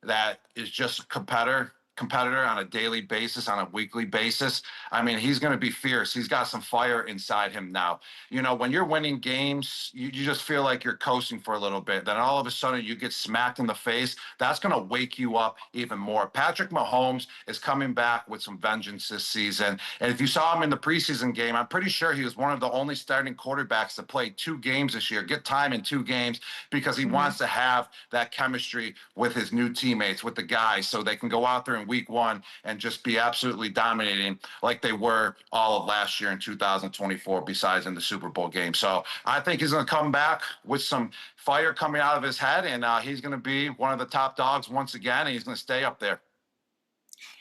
that is just a competitor on a daily basis, on a weekly basis. I mean, he's going to be fierce. He's got some fire inside him now. You know, when you're winning games, you just feel like you're coasting for a little bit. Then all of a sudden you get smacked in the face. That's going to wake you up even more. Patrick Mahomes is coming back with some vengeance this season. And if you saw him in the preseason game, I'm pretty sure he was one of the only starting quarterbacks to play 2 games this year, get time in 2 games, because he wants to have that chemistry with his new teammates, with the guys, so they can go out there and week 1 and just be absolutely dominating like they were all of last year in 2024, besides in the Super Bowl game. So I think he's going to come back with some fire coming out of his head, and he's going to be one of the top dogs once again, and he's going to stay up there.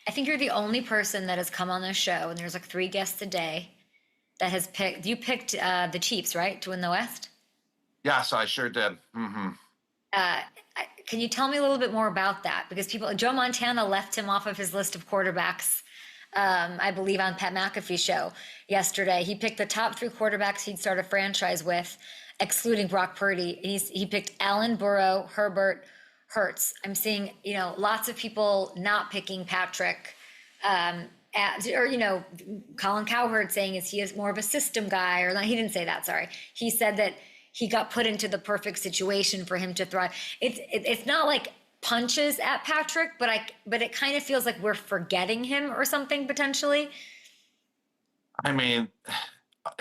I think you're the only person that has come on this show, and there's like 3 guests a day, that has picked, you picked the Chiefs, right, to win the West? Yes, I sure did. Can you tell me a little bit more about that? Because Joe Montana left him off of his list of quarterbacks, I believe on Pat McAfee's show yesterday. He picked the top 3 quarterbacks he'd start a franchise with, excluding Brock Purdy. And he picked Allen, Burrow, Herbert, Hurts. I'm seeing, lots of people not picking Patrick, Colin Cowherd saying he is more of a system guy, or he didn't say that, sorry. He said that he got put into the perfect situation for him to thrive. It's not like punches at Patrick, but it kind of feels like we're forgetting him or something potentially. I mean,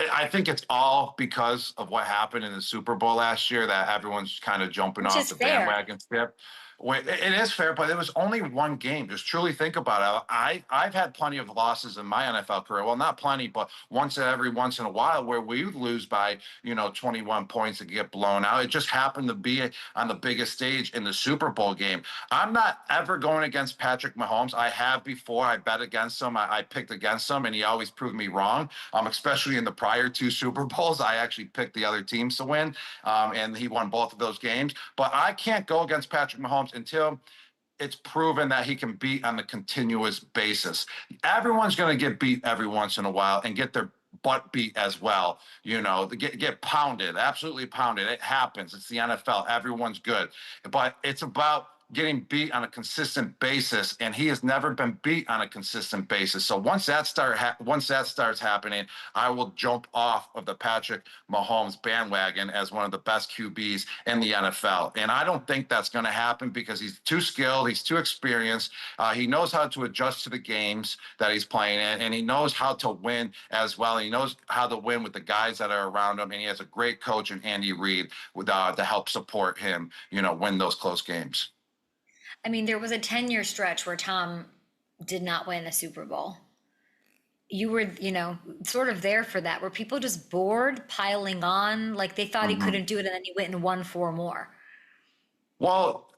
I think it's all because of what happened in the Super Bowl last year that everyone's kind of jumping off the bandwagon skip. It is fair, but it was only 1 game. Just truly think about it. I've had plenty of losses in my NFL career. Well, not plenty, but every once in a while where we would lose by, 21 points and get blown out. It just happened to be on the biggest stage in the Super Bowl game. I'm not ever going against Patrick Mahomes. I have before. I bet against him. I picked against him, and he always proved me wrong, especially in the prior 2 Super Bowls. I actually picked the other teams to win, and he won both of those games. But I can't go against Patrick Mahomes until it's proven that he can beat on a continuous basis. Everyone's going to get beat every once in a while and get their butt beat as well. Get pounded, absolutely pounded. It happens. It's the NFL. Everyone's good. But it's about getting beat on a consistent basis, and he has never been beat on a consistent basis. So once that starts happening, I will jump off of the Patrick Mahomes bandwagon as one of the best QBs in the NFL. And I don't think that's going to happen because he's too skilled, he's too experienced, he knows how to adjust to the games that he's playing in, and he knows how to win as well. He knows how to win with the guys that are around him, and he has a great coach in Andy Reid to help support him, win those close games. I mean, there was a 10-year stretch where Tom did not win a Super Bowl. You were, sort of there for that. Were people just bored, piling on, like they thought he couldn't do it, and then he went and won 4 more? Well,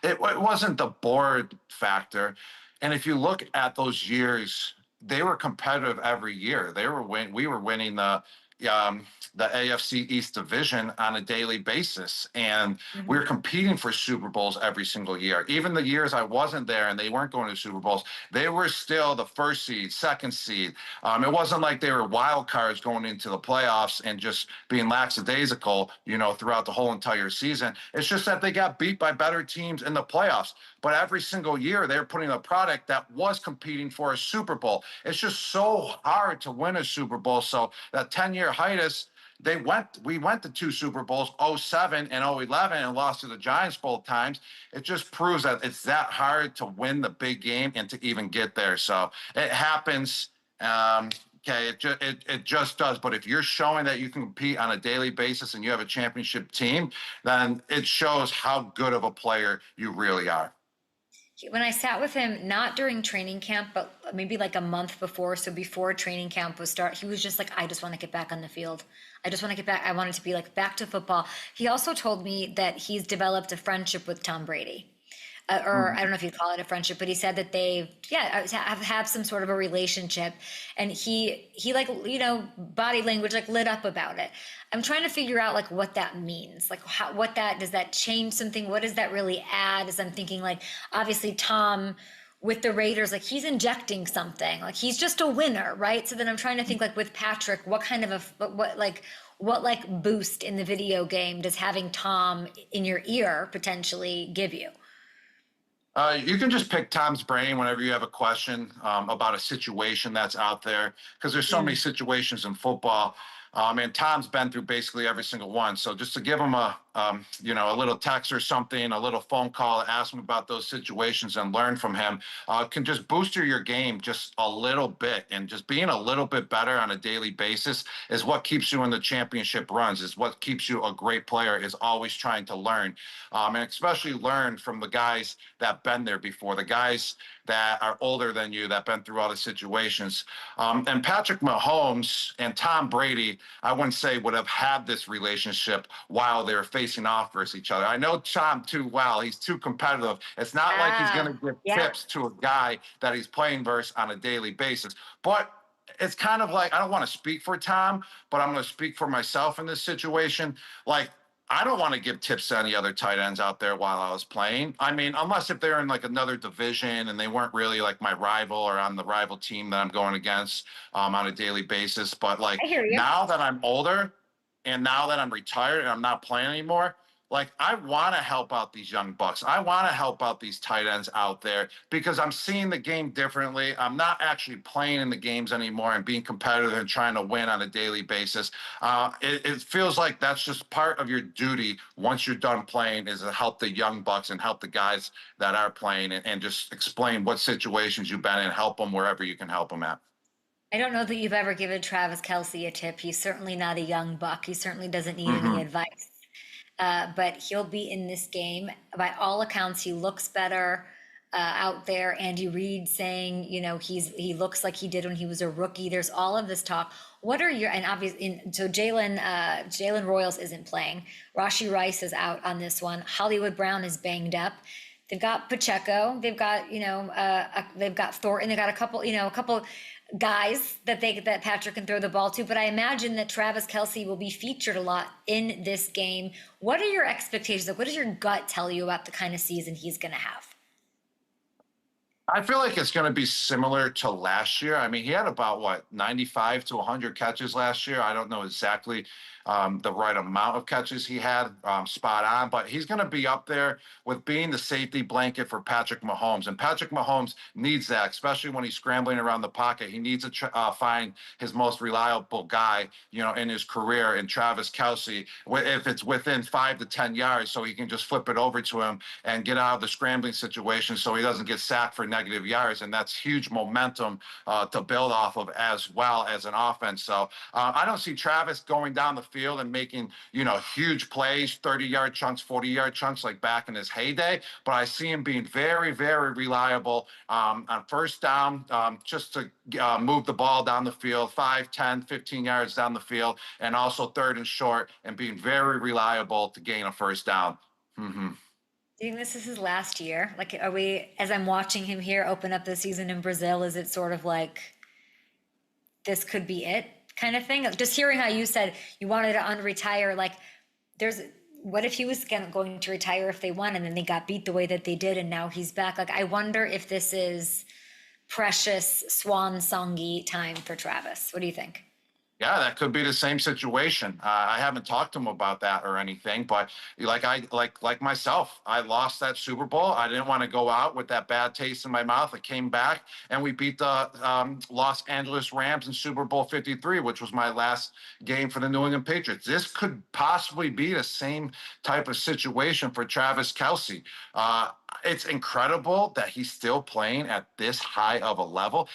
it wasn't the bored factor. And if you look at those years, they were competitive every year. We were winning the AFC East division on a daily basis. And we were competing for Super Bowls every single year. Even the years I wasn't there and they weren't going to Super Bowls, they were still the first seed, second seed. It wasn't like they were wild cards going into the playoffs and just being lackadaisical, throughout the whole entire season. It's just that they got beat by better teams in the playoffs. But every single year, they're putting a product that was competing for a Super Bowl. It's just so hard to win a Super Bowl. So that 10-year hiatus, we went to 2 Super Bowls, 07 and 011, and lost to the Giants both times. It just proves that it's that hard to win the big game and to even get there. So it happens. Okay, it just does. But if you're showing that you can compete on a daily basis and you have a championship team, then it shows how good of a player you really are. When I sat with him, not during training camp, but maybe like a month before, so before training camp was start, he was just like, I just want to get back on the field. I just want to get back. I want it to be like back to football. He also told me that he's developed a friendship with Tom Brady. Or I don't know if you'd call it a friendship, but he said that they, have some sort of a relationship, and he like, body language like lit up about it. I'm trying to figure out like what that means, like does that change something? What does that really add? As I'm thinking, like, obviously Tom with the Raiders, like he's injecting something, like he's just a winner, right? So then I'm trying to think like with Patrick, what kind of what boost in the video game does having Tom in your ear potentially give you? You can just pick Tom's brain whenever you have a question about a situation that's out there, because there's so many situations in football. And Tom's been through basically every single one. So just to give him a little text or something, a little phone call, ask him about those situations and learn from him, can just boost your game just a little bit. And just being a little bit better on a daily basis is what keeps you in the championship runs, is what keeps you a great player, is always trying to learn. And especially learn from the guys that been there before, the guys that are older than you, that been through all the situations. And Patrick Mahomes and Tom Brady, I wouldn't say would have had this relationship while they were facing off versus each other. I know Tom too well. He's too competitive. It's not like he's going to give tips to a guy that he's playing versus on a daily basis. But it's kind of like, I don't want to speak for Tom, but I'm going to speak for myself in this situation. Like, I don't want to give tips to any other tight ends out there while I was playing. I mean, unless if they're in like another division and they weren't really like my rival or on the rival team that I'm going against on a daily basis. But like now that I'm older and now that I'm retired and I'm not playing anymore, like I want to help out these young bucks. I want to help out these tight ends out there because I'm seeing the game differently. I'm not actually playing in the games anymore and being competitive and trying to win on a daily basis. It feels like that's just part of your duty once you're done playing, is to help the young bucks and help the guys that are playing and just explain what situations you've been in, help them wherever you can help them at. I don't know that you've ever given Travis Kelce a tip. He's certainly not a young buck. He certainly doesn't need any advice. But he'll be in this game. By all accounts, he looks better out there. Andy Reid saying, he looks like he did when he was a rookie. There's all of this talk. What are your, and obviously, so Jalen Royals isn't playing. Rashee Rice is out on this one. Hollywood Brown is banged up. They've got Pacheco. They've got, they've got Thornton. They've got a couple guys that Patrick can throw the ball to, but I imagine that Travis Kelce will be featured a lot in this game. What are your expectations? Like, what does your gut tell you about the kind of season he's going to have? I feel like it's going to be similar to last year. I mean, he had about 95 to 100 catches last year. I don't know exactly the right amount of catches he had, spot on, but he's going to be up there with being the safety blanket for Patrick Mahomes. And Patrick Mahomes needs that, especially when he's scrambling around the pocket. He needs to find his most reliable guy, in his career, in Travis Kelce, if it's within 5 to 10 yards, so he can just flip it over to him and get out of the scrambling situation so he doesn't get sacked for negative yards. And that's huge momentum to build off of as well as an offense. So I don't see Travis going down the field and making, huge plays, 30-yard chunks, 40-yard chunks like back in his heyday. But I see him being very, very reliable on first down, just to move the ball down the field, 5, 10, 15 yards down the field, and also third and short, and being very reliable to gain a first down. Do you think this is his last year? Like, are we, as I'm watching him here open up the season in Brazil, is it sort of like this could be it kind of thing? Just hearing how you said you wanted to unretire, like, what if he was going to retire if they won and then they got beat the way that they did and now he's back? Like, I wonder if this is precious swan songy time for Travis. What do you think? Yeah, that could be the same situation. I haven't talked to him about that or anything, but like myself, I lost that Super Bowl. I didn't want to go out with that bad taste in my mouth. I came back and we beat the Los Angeles Rams in Super Bowl 53, which was my last game for the New England Patriots. This could possibly be the same type of situation for Travis Kelce. It's incredible that he's still playing at this high of a level.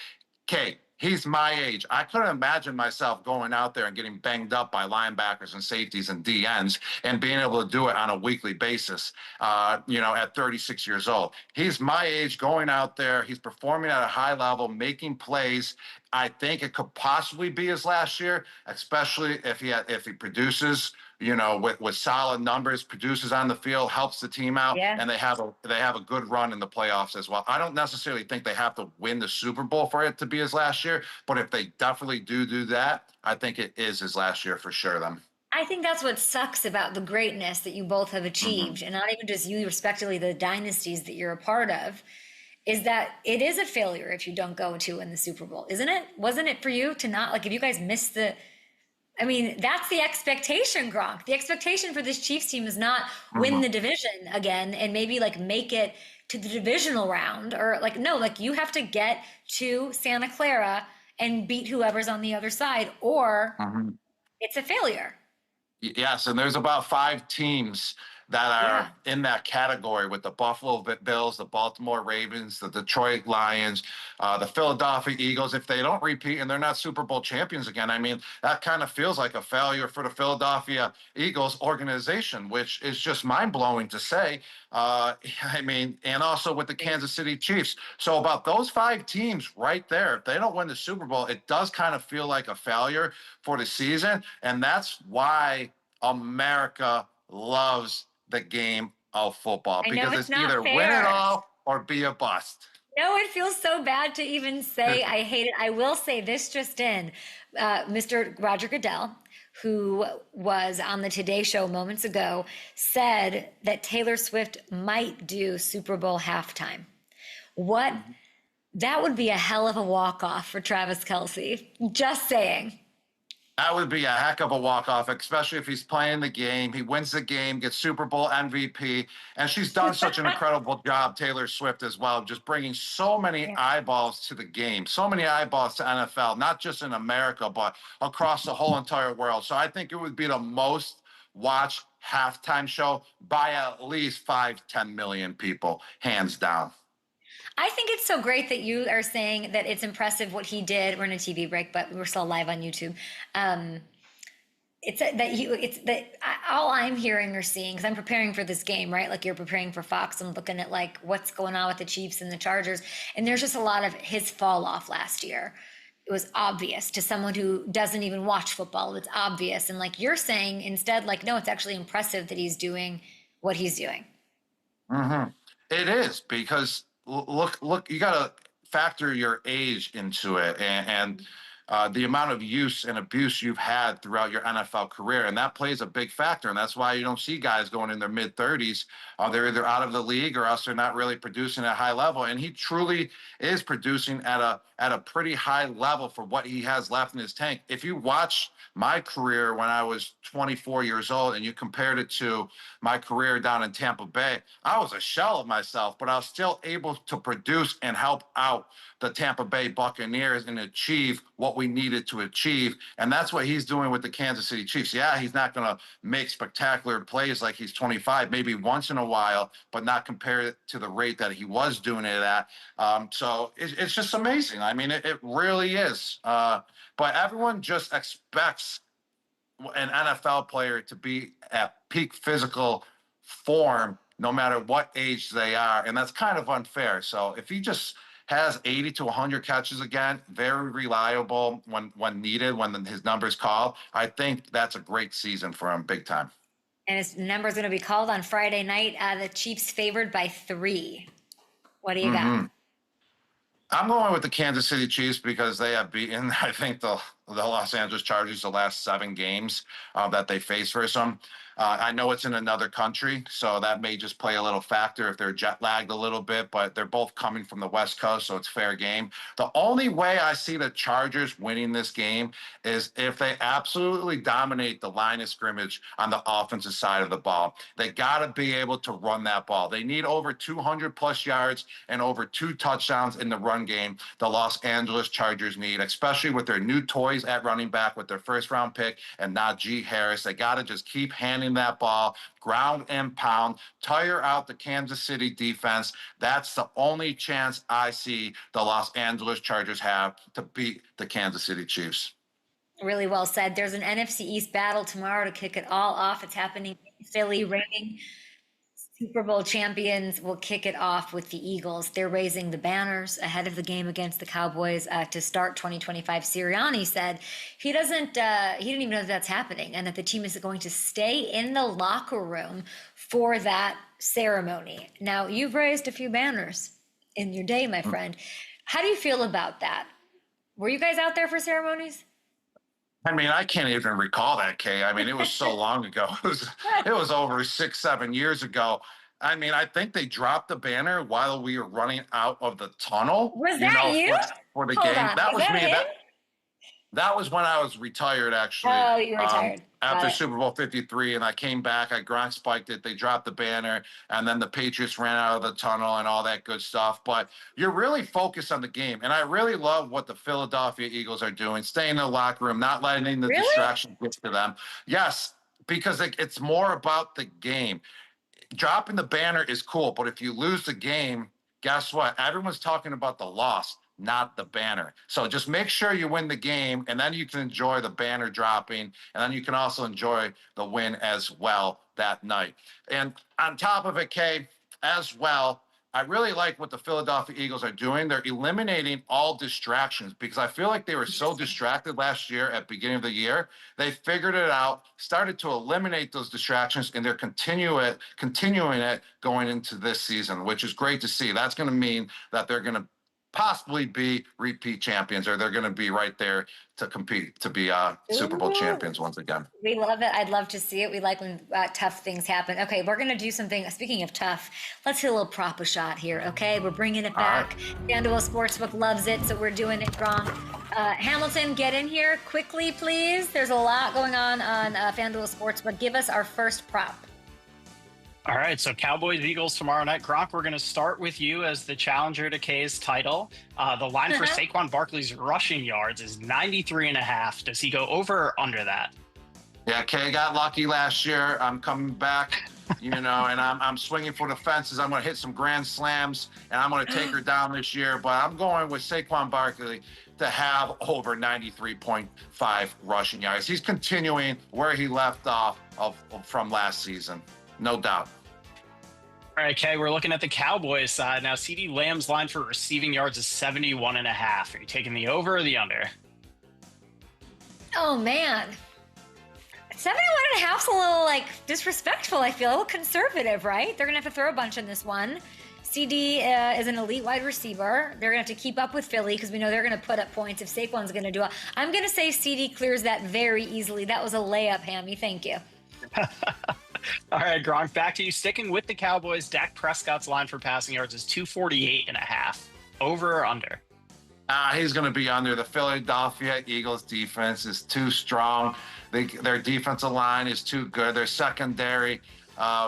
Okay, he's my age. I couldn't imagine myself going out there and getting banged up by linebackers and safeties and DNs and being able to do it on a weekly basis, at 36 years old. He's my age going out there. He's performing at a high level, making plays. I think it could possibly be his last year, especially if he produces, with solid numbers, produces on the field, helps the team out, Yeah. and they have a good run in the playoffs as well. I don't necessarily think they have to win the Super Bowl for it to be his last year, but if they definitely do that, I think it is his last year for sure. Then. I think that's what sucks about the greatness that you both have achieved, and not even just you, respectively, the dynasties that you're a part of, is that it is a failure if you don't go to win the Super Bowl, isn't it? Wasn't it for you to not, like, if you guys missed that's the expectation, Gronk. The expectation for this Chiefs team is not win the division again and maybe like make it to the divisional round, or like, no, like you have to get to Santa Clara and beat whoever's on the other side, or it's a failure. Yes, and there's about 5 teams that are in that category, with the Buffalo Bills, the Baltimore Ravens, the Detroit Lions, the Philadelphia Eagles. If they don't repeat and they're not Super Bowl champions again, that kind of feels like a failure for the Philadelphia Eagles organization, which is just mind-blowing to say. And also with the Kansas City Chiefs. So about those 5 teams right there, if they don't win the Super Bowl, it does kind of feel like a failure for the season. And that's why America loves the game of football, because it's either win it all or be a bust. No, it feels so bad to even say. I hate it. I will say this just in. Mr. Roger Goodell, who was on the Today Show moments ago, said that Taylor Swift might do Super Bowl halftime. That would be a hell of a walk-off for Travis Kelce. Just saying. That would be a heck of a walk-off, especially if he's playing the game. He wins the game, gets Super Bowl MVP, and she's done such an incredible job, Taylor Swift, as well, just bringing so many eyeballs to the game, so many eyeballs to NFL, not just in America, but across the whole entire world. So I think it would be the most watched halftime show by at least 5-10 million people, hands down. I think it's so great that you are saying that it's impressive what he did. We're in a TV break, but we're still live on YouTube. All I'm hearing or seeing, because I'm preparing for this game, right? Like you're preparing for Fox. I'm looking at like what's going on with the Chiefs and the Chargers, and there's just a lot of his fall off last year. It was obvious to someone who doesn't even watch football. It's obvious, and like you're saying, instead, like no, it's actually impressive that he's doing what he's doing. It is, because. Look, you got to factor your age into it, and the amount of use and abuse you've had throughout your NFL career. And that plays a big factor. And that's why you don't see guys going in their mid-30s. They're either out of the league or else they're not really producing at a high level. And he truly is producing at a pretty high level for what he has left in his tank. If you watch my career when I was 24 years old and you compared it to my career down in Tampa Bay, I was a shell of myself, but I was still able to produce and help out the Tampa Bay Buccaneers and achieve what we needed to achieve. And that's what he's doing with the Kansas City Chiefs. Yeah, he's not going to make spectacular plays like he's 25, maybe once in a while, but not compared it to the rate that he was doing it at. So it's just amazing. It really is. But everyone just expects an NFL player to be at peak physical form no matter what age they are. And that's kind of unfair. So if he just has 80 to 100 catches again, very reliable when needed, when his number's called, I think that's a great season for him, big time. And his number's going to be called on Friday night. The Chiefs favored by 3. What do you got? I'm going with the Kansas City Chiefs because they have beaten, I think, the Los Angeles Chargers the last 7 games that they faced versus them. I know it's in another country, so that may just play a little factor if they're jet lagged a little bit, but they're both coming from the West Coast, so it's fair game. The only way I see the Chargers winning this game is if they absolutely dominate the line of scrimmage on the offensive side of the ball. They got to be able to run that ball. They need over 200 plus yards and over 2 touchdowns in the run game. The Los Angeles Chargers need, especially with their new toys at running back with their first round pick and Najee Harris. They got to just keep handing that ball, ground and pound, tire out the Kansas City defense. That's the only chance I see the Los Angeles Chargers have to beat the Kansas City Chiefs. Really well said. There's an NFC East battle tomorrow to kick it all off. It's happening in Philly. Reigning Super Bowl champions will kick it off with the Eagles. They're raising the banners ahead of the game against the Cowboys to start 2025. Sirianni said he didn't even know that's happening, and that the team is going to stay in the locker room for that ceremony. Now, you've raised a few banners in your day, my friend. How do you feel about that? Were you guys out there for ceremonies? I mean, I can't even recall that, Kay. I mean, it was so long ago. It was over 6-7 years ago. I mean, I think they dropped the banner while we were running out of the tunnel. Was that you? For the Hold game. on. That was me. Him? That was when I was retired, actually. Oh, you were retired. After Super Bowl 53, and I came back. Gronk spiked it. They dropped the banner, and then the Patriots ran out of the tunnel and all that good stuff. But you're really focused on the game, and I really love what the Philadelphia Eagles are doing, staying in the locker room, not letting the distractions get to them. Yes, because it's more about the game. Dropping the banner is cool, but if you lose the game, guess what? Everyone's talking about the loss, not the banner. So just make sure you win the game, and then you can enjoy the banner dropping, and then you can also enjoy the win as well that night. And on top of it, Kay, as well, I really like what the Philadelphia Eagles are doing. They're eliminating all distractions because I feel like they were so distracted last year at the beginning of the year. They figured it out, started to eliminate those distractions, and they're continuing it going into this season, which is great to see. That's going to mean that they're going to possibly be repeat champions, or they're going to be right there to compete to be Super Bowl champions once again. We love it. I'd love to see it. We like when tough things happen. Okay, we're going to do something. Speaking of tough, let's hit a little prop shot here, okay? We're bringing it back. FanDuel Sportsbook loves it, so we're doing it wrong. Hamilton, get in here quickly, please. There's a lot going on FanDuel Sportsbook. Give us our first prop. All right, so Cowboys, Eagles tomorrow night. Gronk, we're going to start with you as the challenger to Kay's title. The line for Saquon Barkley's rushing yards is 93.5. Does he go over or under that? Yeah, Kay got lucky last year. I'm coming back, and I'm swinging for the fences. I'm going to hit some grand slams, and I'm going to take her down this year. But I'm going with Saquon Barkley to have over 93.5 rushing yards. He's continuing where he left off from last season. No doubt. All right, Kay, we're looking at the Cowboys side. Now, CeeDee Lamb's line for receiving yards is 71.5. Are you taking the over or the under? Oh, man. 71.5 is a little, disrespectful, I feel. A little conservative, right? They're going to have to throw a bunch in this one. CD is an elite wide receiver. They're going to have to keep up with Philly because we know they're going to put up points if Saquon's going to do it. I'm going to say CD clears that very easily. That was a layup, Hammy. Thank you. All right, Gronk, back to you. Sticking with the Cowboys, Dak Prescott's line for passing yards is 248.5. Over or under? He's going to be under. The Philadelphia Eagles defense is too strong. Their defensive line is too good. Their secondary,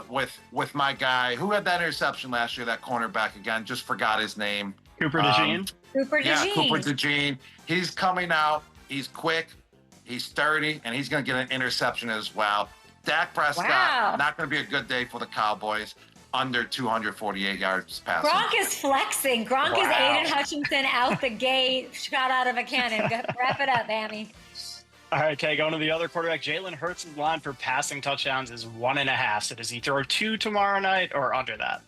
with my guy, who had that interception last year, that cornerback again, just forgot his name. Cooper DeJean? Cooper DeJean. Yeah, Cooper DeJean. He's coming out. He's quick. He's sturdy, and he's going to get an interception as well. Dak Prescott, not going to be a good day for the Cowboys. Under 248 yards passing. Gronk is flexing. Gronk is Aiden Hutchinson out the gate, shot out of a cannon. Wrap it up, Amy. All right, okay, going to the other quarterback. Jalen Hurts' line for passing touchdowns is 1.5. So does he throw 2 tomorrow night or under that?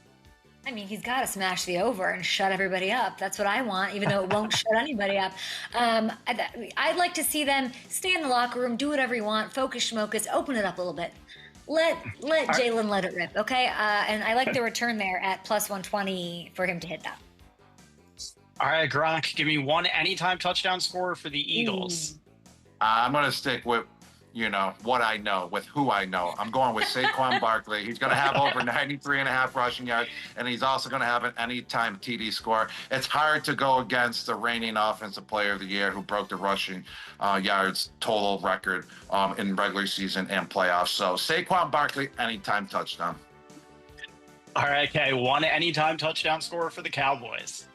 I mean, he's got to smash the over and shut everybody up. That's what I want, even though it won't shut anybody up. I'd like to see them stay in the locker room, do whatever you want, focus, schmocus, open it up a little bit. let Jalen let it rip, okay? And I like the return there at plus 120 for him to hit that. All right, Gronk, give me one anytime touchdown scorer for the Eagles. I'm going to stick with, what I know, with who I know. I'm going with Saquon Barkley. He's going to have over 93.5 rushing yards, and he's also going to have an anytime TD score. It's hard to go against the reigning offensive player of the year who broke the rushing yards total record in regular season and playoffs. So Saquon Barkley, anytime touchdown. All right, okay, one anytime touchdown scorer for the Cowboys.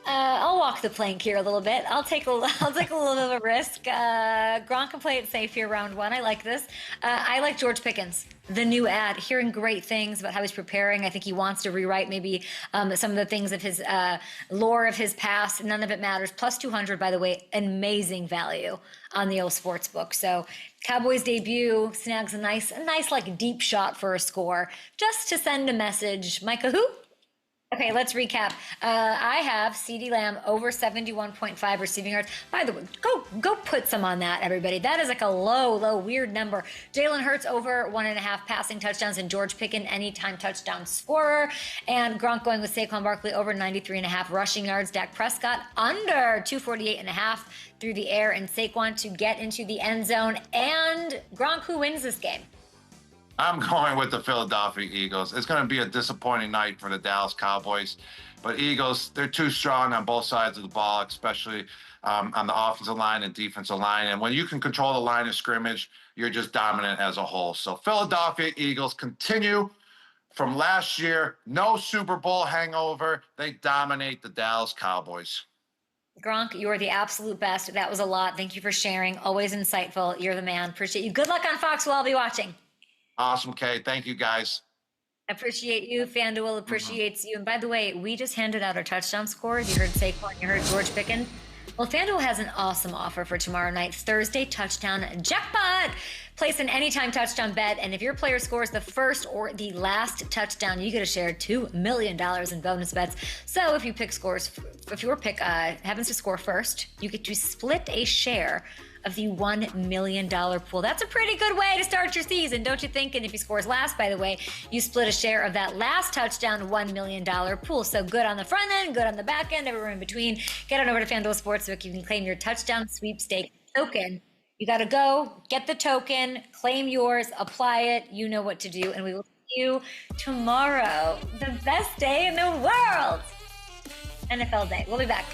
I'll walk the plank here a little bit. I'll take a little bit of a risk. Gronk can play it safe here, round one. I like this. I like George Pickens, the new ad. Hearing great things about how he's preparing. I think he wants to rewrite maybe some of the things of his lore of his past. None of it matters. Plus 200, by the way, amazing value on the old sports book. So Cowboys debut snags a nice like deep shot for a score, just to send a message. Micah, who? Okay, let's recap. I have CeeDee Lamb over 71.5 receiving yards. By the way, go put some on that, everybody. That is like a low, weird number. Jalen Hurts over 1.5 passing touchdowns, and George Pickens anytime touchdown scorer. And Gronk going with Saquon Barkley over 93.5 rushing yards. Dak Prescott under 248.5 through the air, and Saquon to get into the end zone. And Gronk, who wins this game? I'm going with the Philadelphia Eagles. It's going to be a disappointing night for the Dallas Cowboys. But Eagles, they're too strong on both sides of the ball, especially on the offensive line and defensive line. And when you can control the line of scrimmage, you're just dominant as a whole. So Philadelphia Eagles continue from last year. No Super Bowl hangover. They dominate the Dallas Cowboys. Gronk, you are the absolute best. That was a lot. Thank you for sharing. Always insightful. You're the man. Appreciate you. Good luck on Fox. We'll all be watching. Awesome, Kay. Thank you, guys. Appreciate you. FanDuel appreciates you. And by the way, we just handed out our touchdown scores. You heard Saquon, you heard George Pickens. Well, FanDuel has an awesome offer for tomorrow night, Thursday touchdown jackpot. Place an anytime touchdown bet, and if your player scores the first or the last touchdown, you get a share $2 million in bonus bets. So if your pick happens to score first, you get to split a share of the $1 million pool. That's a pretty good way to start your season, don't you think? And if he scores last, by the way, you split a share of that last touchdown $1 million pool. So good on the front end, good on the back end, everywhere in between. Get on over to FanDuel Sportsbook. You can claim your touchdown sweepstakes token. You got to go get the token, claim yours, apply it. You know what to do. And we will see you tomorrow. The best day in the world. NFL day. We'll be back.